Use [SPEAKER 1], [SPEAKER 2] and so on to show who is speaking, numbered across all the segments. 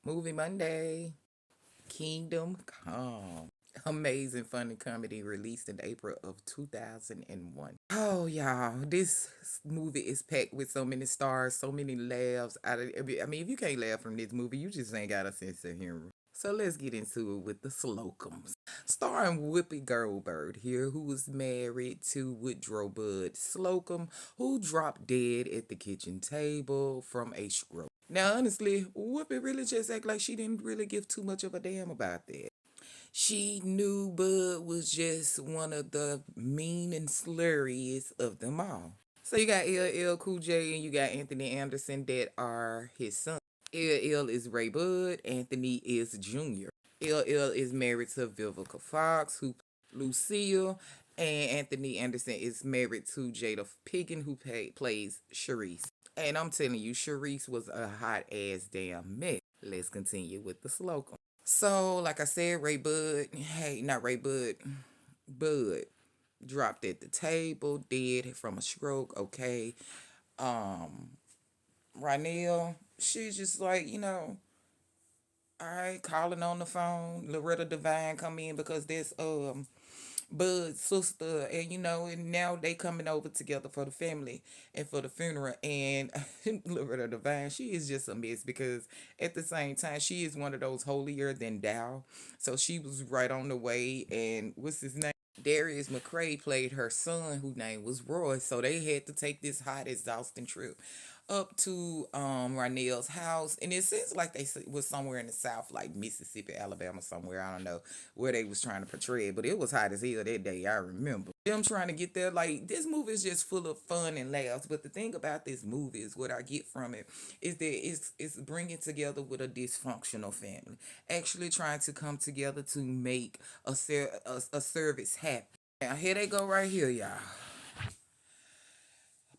[SPEAKER 1] Movie Monday, Kingdom Come. Amazing funny comedy released in April of 2001. Oh, y'all, this movie is packed with so many stars, so many laughs. I mean, if you can't laugh from this movie, you just ain't got a sense of humor. So let's get into it with the Slocums. Starring Whoopi Goldberg here, who was married to Woodrow Bud Slocum, who dropped dead at the kitchen table from a stroke. Now, honestly, Whoopi really just act like she didn't really give too much of a damn about that. She knew Bud was just one of the mean and slurriest of them all. So you got LL Cool J and you got Anthony Anderson that are his son. LL is Ray Bud, Anthony is Junior. LL is married to Vivica Fox, who Lucille, and Anthony Anderson is married to Jada Piggin, who plays Sharice. And I'm telling you, Sharice was a hot ass damn mess. Let's continue with the slogan. So, like I said, Ray Bud, hey, not Ray Bud, Bud dropped at the table, dead from a stroke. Okay. Um, Rynell, she's just like, all right, calling on the phone. Loretta Devine come in because there's Bud's sister, and and now they coming over together for the family and for the funeral. And Loretta Devine, she is just a mess because at the same time she is one of those holier than thou. So she was right on the way. And what's his name? Darius McCray played her son, whose name was Roy. So they had to take this hot, exhausting trip up to Rynell's house, and it seems like was somewhere in the South, like Mississippi, Alabama, somewhere. I don't know where they was trying to portray it, but it was hot as hell that day. I remember them trying to get there. Like, this movie is just full of fun and laughs. But the thing about this movie is what I get from it is that it's bringing together with a dysfunctional family, actually trying to come together to make a service happen. Now here they go right here, y'all.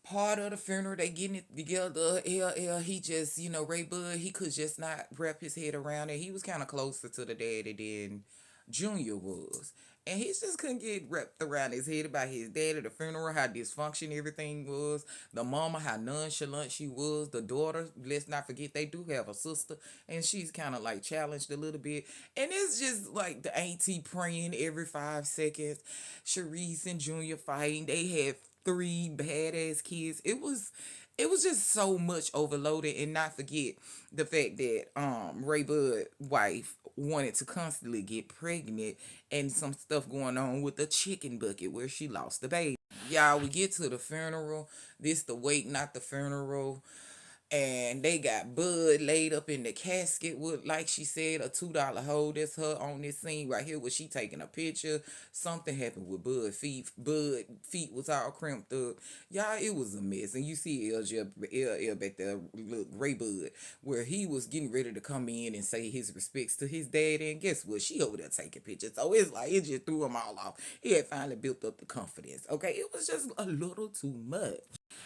[SPEAKER 1] Part of the funeral, they getting it together. He just, Ray Bud, he could just not wrap his head around it. He was kind of closer to the daddy than Junior was. And he just couldn't get wrapped around his head about his dad at the funeral, how dysfunction everything was. The mama, how nonchalant she was. The daughter, let's not forget, they do have a sister. And she's kind of like challenged a little bit. And it's just like the auntie praying every 5 seconds. Sharice and Junior fighting. They had three badass kids. It was just so much overloaded, and not forget the fact that Ray Bud wife wanted to constantly get pregnant, and some stuff going on with the chicken bucket where she lost the baby. Y'all, we get to the funeral. This the wake, not the funeral. And they got Bud laid up in the casket with, like she said, a $2 hold. That's her on this scene right here where she taking a picture. Something happened with Bud feet. Bud feet was all crimped up. Y'all, it was a mess. And you see LL back there, look, Ray Bud, where he was getting ready to come in and say his respects to his daddy. And guess what? She over there taking pictures. So it's like, it just threw him all off. He had finally built up the confidence. Okay, it was just a little too much.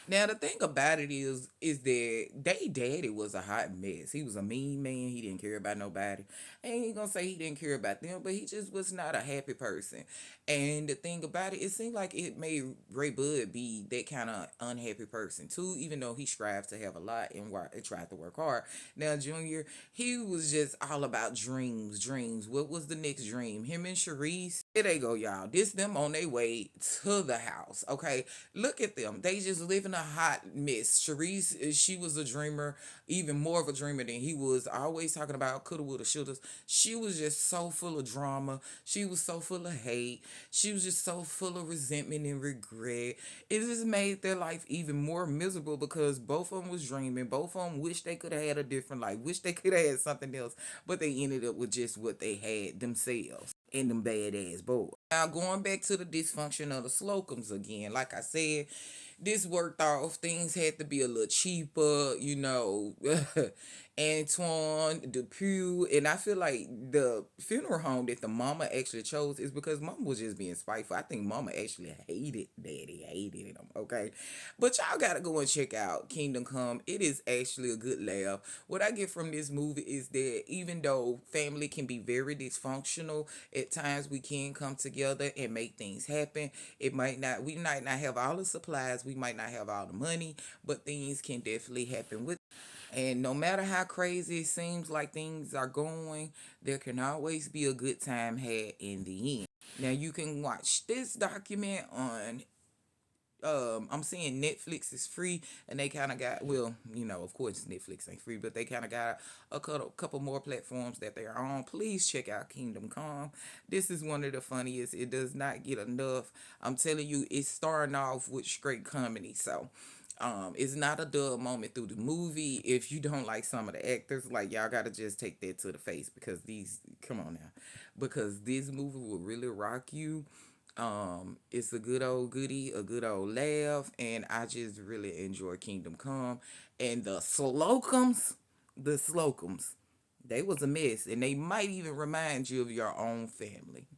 [SPEAKER 1] Now the thing about it is that they daddy was a hot mess. He was a mean man. He didn't care about nobody. I ain't gonna say he didn't care about them, but he just was not a happy person. And the thing about it seemed like it made Ray Bud be that kind of unhappy person too, even though he strives to have a lot and tried to work hard. Now Junior, he was just all about dreams, dreams. What was the next dream? Him and Sharice. Here they go, y'all. This them on their way to the house. Okay, look at them. They just living a hot mess. Sharice, she was a dreamer, even more of a dreamer than he was. Always talking about coulda, woulda, shoulda. She was just so full of drama. She was so full of hate. She was just so full of resentment and regret. It just made their life even more miserable because both of them was dreaming. Both of them wish they could have had a different life. Wish they could have had something else. But they ended up with just what they had themselves and them badass boys. Now going back to the dysfunction of the Slocums again, like I said, this worked off. Things had to be a little cheaper, Antoine Depew, and I feel like the funeral home that the mama actually chose is because mama was just being spiteful. I think mama actually hated daddy, hated him. Okay, but y'all gotta go and check out Kingdom Come. It is actually a good laugh. What I get from this movie is that even though family can be very dysfunctional, at times we can come together and make things happen. We might not have all the supplies, we might not have all the money, but things can definitely happen with. And no matter how crazy it seems like things are going, there can always be a good time had in the end. Now you can watch this document on I'm seeing Netflix is free, and they kind of got, well, of course Netflix ain't free, but they kind of got a couple more platforms that they're on. Please check out Kingdom Come. This is one of the funniest. It does not get enough. I'm telling you, it's starting off with straight comedy, so it's not a dull moment through the movie. If you don't like some of the actors, like, y'all gotta just take that to the face, because these, come on now, because this movie will really rock you. It's a good old goodie, a good old laugh, and I just really enjoy Kingdom Come. And the Slocums, they was a mess, and they might even remind you of your own family.